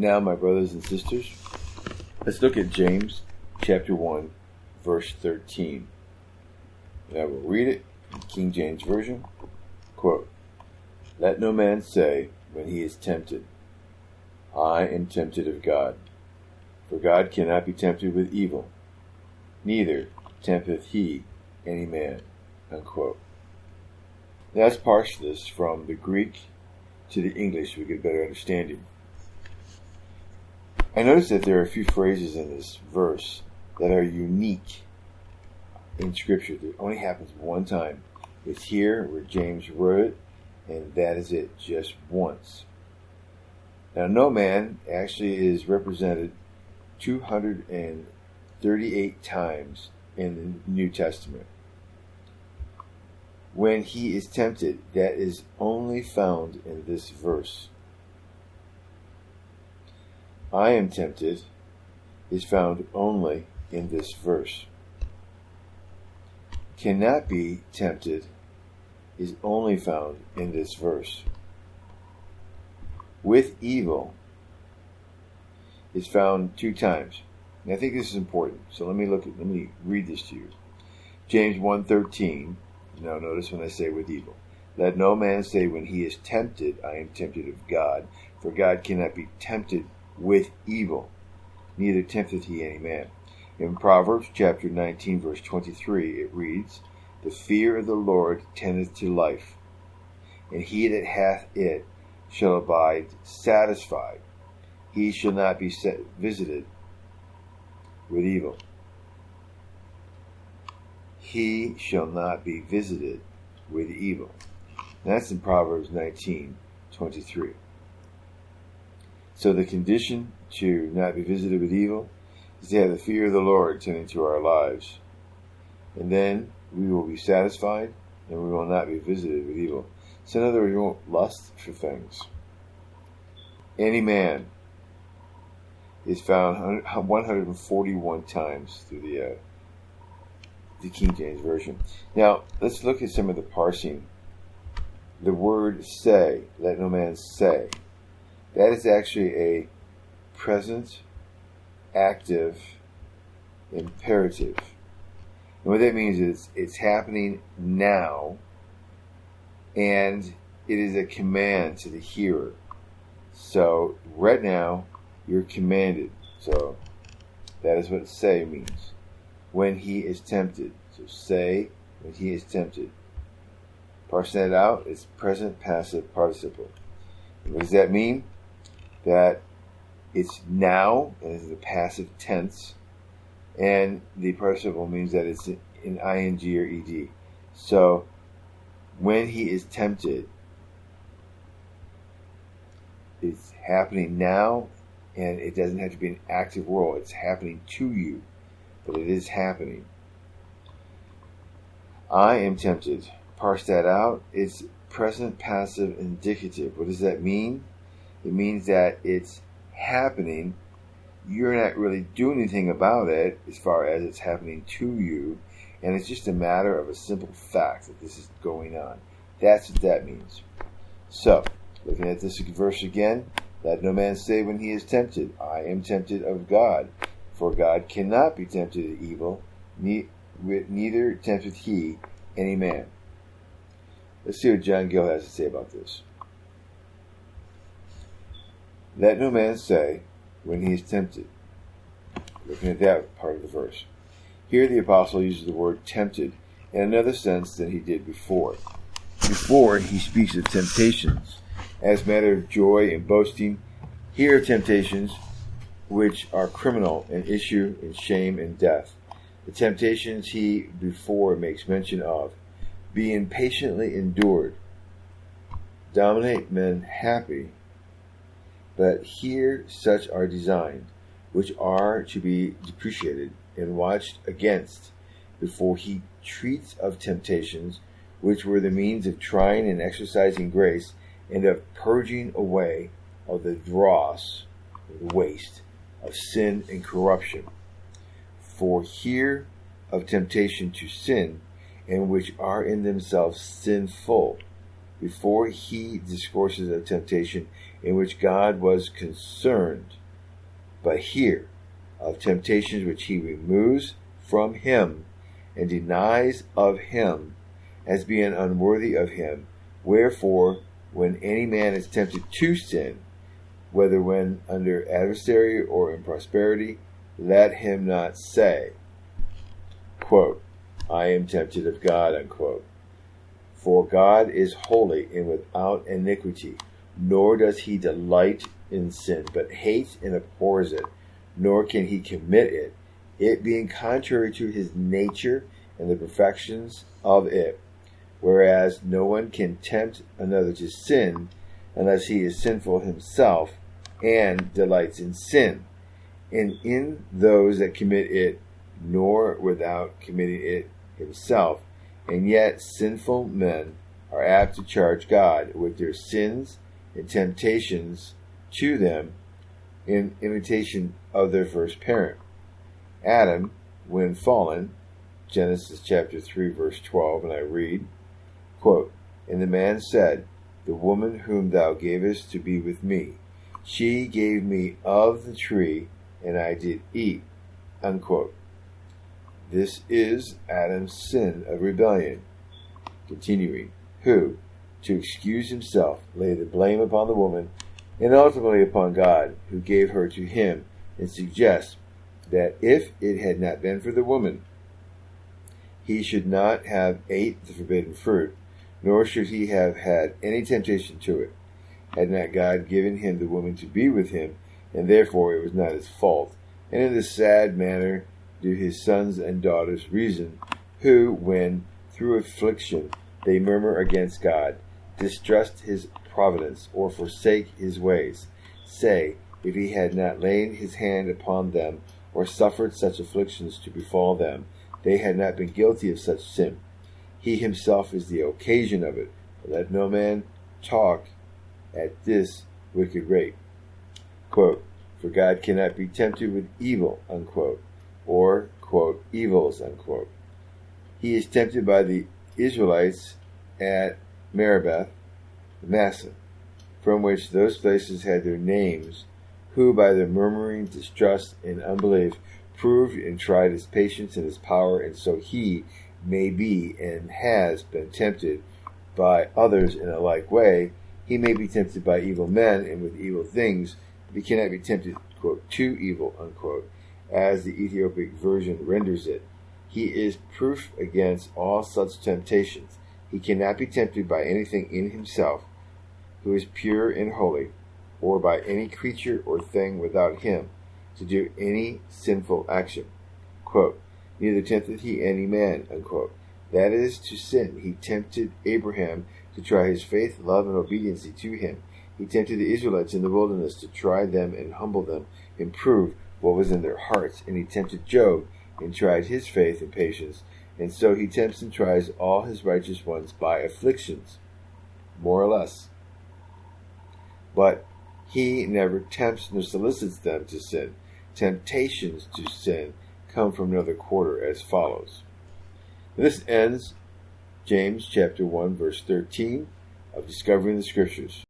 Now, my brothers and sisters, let's look at James chapter 1, verse 13. And I will read it in King James Version. Quote, "Let no man say when he is tempted, I am tempted of God. For God cannot be tempted with evil, neither tempteth he any man." Unquote. Now let's parse this from the Greek to the English so we get a better understanding. I notice that there are a few phrases in this verse that are unique in Scripture. That only happens one time. It's here where James wrote it, and that is it, just once. Now, no man actually is represented 238 times in the New Testament. When he is tempted, that is only found in this verse. I am tempted is found only in this verse. Cannot be tempted is only found in this verse. With evil is found 2 times. And I think this is important. So let me read this to you. James 1:13. Now notice when I say with evil. Let no man say when he is tempted, I am tempted of God, for God cannot be tempted with evil, neither tempteth he any man. In Proverbs chapter 19, verse 23, it reads, "The fear of the Lord tendeth to life, and he that hath it shall abide satisfied. He shall not be visited with evil." He shall not be visited with evil. And that's in Proverbs 19:23. So the condition to not be visited with evil is to have the fear of the Lord tending to our lives. And then we will be satisfied and we will not be visited with evil. So in other words, we won't lust for things. Any man is found 141 times through the King James Version. Now, let's look at some of the parsing. The word say, let no man say, that is actually a present, active, imperative. And what that means is it's happening now, and it is a command to the hearer. So, right now, you're commanded. So, that is what say means. When he is tempted. So say when he is tempted. Parsing that out, it's present passive participle. And what does that mean? That it's now, and it's the passive tense, and the participle means that it's in ing or ed. So when he is tempted, it's happening now, and it doesn't have to be an active role. It's happening to you. But it is happening. I am tempted. Parse that out. It's present passive indicative. What does that mean? It means that it's happening. You're not really doing anything about it as far as it's happening to you. And it's just a matter of a simple fact that this is going on. That's what that means. So, looking at this verse again. Let no man say when he is tempted, I am tempted of God. For God cannot be tempted with evil, neither tempteth he any man. Let's see what John Gill has to say about this. Let no man say when he is tempted. Looking at that part of the verse. Here the apostle uses the word tempted in another sense than he did before. Before he speaks of temptations as matter of joy and boasting. Here are temptations which are criminal and issue in shame and death. The temptations he before makes mention of, being patiently endured, dominate men happy, but here such are designed, which are to be depreciated and watched against, before he treats of temptations which were the means of trying and exercising grace, and of purging away of the dross, the waste, of sin and corruption. For here of temptation to sin, and which are in themselves sinful, before he discourses of temptation in which God was concerned, but here of temptations which he removes from him and denies of him as being unworthy of him. Wherefore, when any man is tempted to sin, whether when under adversary or in prosperity, let him not say, quote, I am tempted of God, unquote. For God is holy and without iniquity, nor does he delight in sin, but hates and abhors it, nor can he commit it, it being contrary to his nature and the perfections of it. Whereas no one can tempt another to sin unless he is sinful himself and delights in sin, and in those that commit it, nor without committing it himself. And yet sinful men are apt to charge God with their sins and temptations to them in imitation of their first parent. Adam, when fallen, Genesis chapter 3, verse 12, and I read, quote, And the man said, The woman whom thou gavest to be with me, she gave me of the tree, and I did eat, unquote. This is Adam's sin of rebellion. Continuing, who, to excuse himself, laid the blame upon the woman, and ultimately upon God, who gave her to him, and suggests that if it had not been for the woman, he should not have ate the forbidden fruit, nor should he have had any temptation to it, had not God given him the woman to be with him, and therefore it was not his fault. And in this sad manner do his sons and daughters reason, who, when through affliction they murmur against God, distrust his providence, or forsake his ways, say, if he had not laid his hand upon them, or suffered such afflictions to befall them, they had not been guilty of such sin. He himself is the occasion of it. But let no man talk at this wicked rate. Quote, For God cannot be tempted with evil, unquote, or, quote, evils, unquote. He is tempted by the Israelites at Meribah, Massa, from which those places had their names, who by their murmuring, distrust, and unbelief proved and tried his patience and his power, and so he may be and has been tempted by others in a like way. He may be tempted by evil men and with evil things, but he cannot be tempted, quote, to evil, unquote, as the Ethiopic version renders it. He is proof against all such temptations. He cannot be tempted by anything in himself, who is pure and holy, or by any creature or thing without him, to do any sinful action. Quote, Neither tempteth he any man, unquote. That is, to sin. He tempted Abraham to try his faith, love, and obedience to him. He tempted the Israelites in the wilderness to try them and humble them, and prove what was in their hearts. And he tempted Job and tried his faith and patience. And so he tempts and tries all his righteous ones by afflictions, more or less. But he never tempts nor solicits them to sin. Temptations to sin come from another quarter as follows. This ends James chapter 1 verse 13 of Discovering the Scriptures.